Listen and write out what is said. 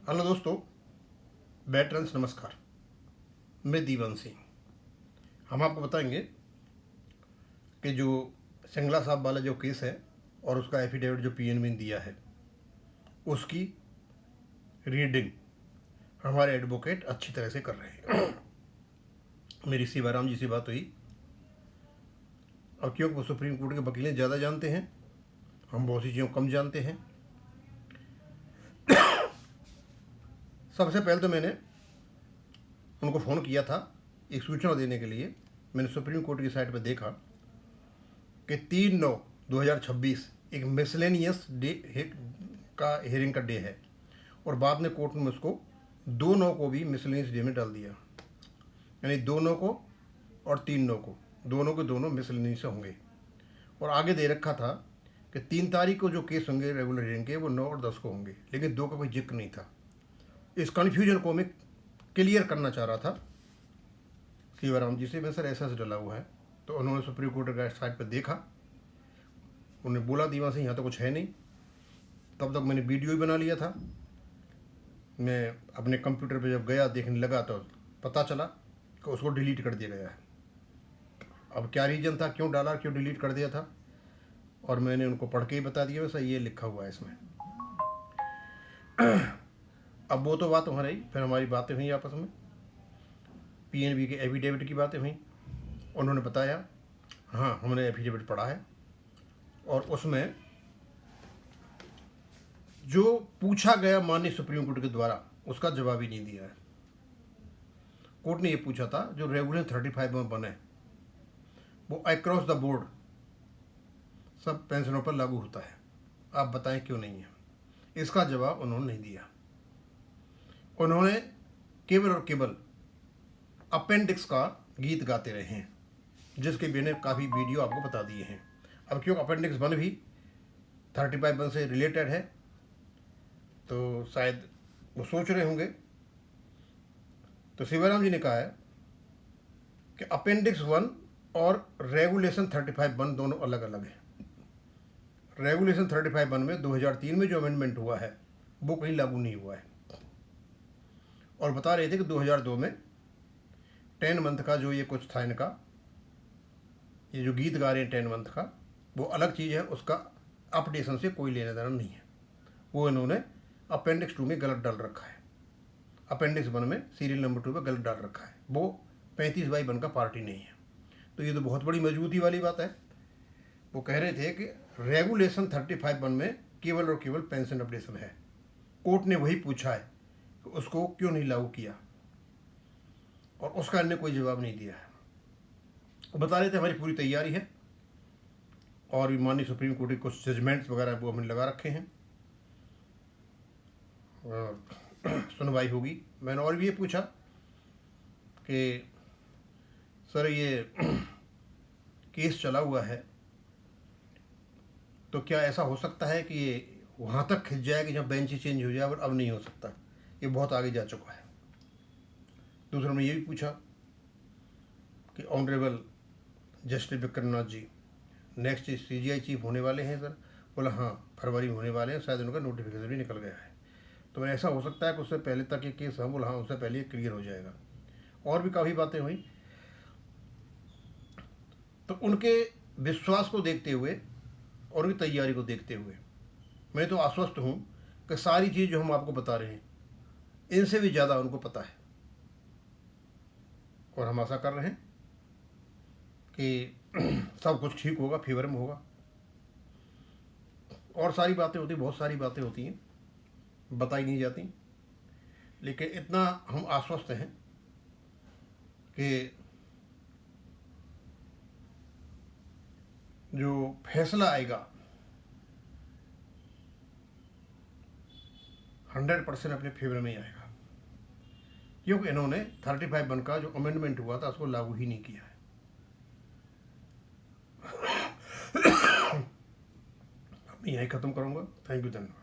Hello दोस्तों, बैटरन्स नमस्कार। मैं दीवान सिंह। हम आपको बताएंगे कि जो सिंगला साहब वाला जो केस है और उसका एफिडेविट जो पीएनबी ने दिया है उसकी रीडिंग हमारे एडवोकेट अच्छी तरह से कर रहे हैं। मेरी सीवाराम जी से बात हुई और क्योंकि वो सुप्रीम कोर्ट के वकीलें ज़्यादा जानते हैं, हम बहुत सी चीज़ों कम जानते हैं। सबसे पहले तो मैंने उनको फ़ोन किया था एक सूचना देने के लिए। मैंने सुप्रीम कोर्ट की साइट पर देखा कि 3/9/2026 एक मिसलेनियस डे का हियरिंग का डे है और बाद में कोर्ट ने उसको 2/9 को भी मिसलेनियस डे में डाल दिया, यानी 2/9 को और 3/9 को दोनों के दोनों मिसलेनियस होंगे। और आगे दे रखा था कि 3 तारीख को जो केस होंगे रेगुलर हियरिंग के वो 9 और 10 को होंगे, लेकिन 2 का कोई जिक्र नहीं था। इस कन्फ्यूजन को मैं क्लियर करना चाह रहा था सीवाराम जी से। मैं सर ऐसा डला हुआ है, तो उन्होंने सुप्रीम कोर्ट की साइट पर देखा, उन्होंने बोला दीवान सिंह यहाँ तो कुछ है नहीं। तब तक मैंने वीडियो ही बना लिया था। मैं अपने कंप्यूटर पे जब गया देखने लगा तो पता चला कि उसको डिलीट कर दिया गया है। अब क्या रीज़न था, क्यों डाला, क्यों डिलीट कर दिया था, और मैंने उनको पढ़ के ही बता दिया वैसा ये लिखा हुआ है इसमें। अब वो तो बात हो रही, फिर हमारी बातें हुई आपस में, पीएनबी के एफिडेविट की बातें हुई। उन्होंने बताया हाँ हमने एफिडेविट पढ़ा है और उसमें जो पूछा गया माननीय सुप्रीम कोर्ट के द्वारा उसका जवाब ही नहीं दिया है। कोर्ट ने ये पूछा था जो रेगुलेशन 35 में बने वो अक्रॉस द बोर्ड सब पेंशनों पर लागू होता है, आप बताएं क्यों नहीं है। इसका जवाब उन्होंने नहीं दिया। उन्होंने केवल और केवल अपेंडिक्स का गीत गाते रहे हैं, जिसके मैंने काफ़ी वीडियो आपको बता दिए हैं। अब क्योंकि अपेंडिक्स 1 भी 35 से रिलेटेड है तो शायद वो सोच रहे होंगे। तो सीवाराम जी ने कहा है कि अपेंडिक्स 1 और रेगुलेशन 35(1) दोनों अलग अलग हैं। रेगुलेशन 35(1) में 2003 में जो अमेंडमेंट हुआ है वो कहीं लागू नहीं हुआ है, और बता रहे थे कि 2002 में 10 मंथ का जो ये कुछ था इनका, ये जो गीत गा रहे हैं 10 मंथ का, वो अलग चीज़ है, उसका अपडेशन से कोई लेना देना नहीं है। वो इन्होंने अपेंडिक्स 2 में गलत डाल रखा है, अपेंडिक्स 1 में सीरियल नंबर 2 पर गलत डाल रखा है, वो 35/1 का पार्ट ही नहीं है। तो ये तो बहुत बड़ी मजबूती वाली बात है। वो कह रहे थे कि रेगुलेशन 35(1) में केवल और केवल पेंशन अपडेशन है। कोर्ट ने वही पूछा है कि उसको क्यों नहीं लागू किया, और उसका इन्होंने कोई जवाब नहीं दिया है। बता रहे थे हमारी पूरी तैयारी है और भी माननीय सुप्रीम कोर्ट के कुछ जजमेंट्स वगैरह वो हमने लगा रखे हैं और सुनवाई होगी। मैंने और भी ये पूछा कि सर ये केस चला हुआ है तो क्या ऐसा हो सकता है कि ये वहाँ तक खिंच जाए कि जब बेंच ही चेंज हो जाए, और अब नहीं हो सकता, ये बहुत आगे जा चुका है। दूसरा मैंने ये भी पूछा कि ऑनरेबल जस्टिस विक्रमनाथ जी नेक्स्ट सीजीआई चीफ होने वाले हैं सर। बोला हाँ फरवरी में होने वाले हैं, शायद उनका नोटिफिकेशन भी निकल गया है। तो मैंने ऐसा हो सकता है कि उससे पहले तक ये केस, हम बोला हाँ उससे पहले ये क्लियर हो जाएगा। और भी काफ़ी बातें हुई। तो उनके विश्वास को देखते हुए और उनकी तैयारी को देखते हुए मैं तो आश्वस्त हूँ कि सारी चीज़ जो हम आपको बता रहे हैं इनसे भी ज़्यादा उनको पता है, और हम आशा कर रहे हैं कि सब कुछ ठीक होगा, फेवर में होगा। और सारी बातें होती, बहुत सारी बातें होती हैं, बताई नहीं जाती, लेकिन इतना हम आश्वस्त हैं कि जो फैसला आएगा 100% अपने फेवर में ही आएगा, क्योंकि इन्होंने 35(1) का जो अमेंडमेंट हुआ था उसको लागू ही नहीं किया है। मैं यहीं ख़त्म करूँगा। थैंक यू, धन्यवाद।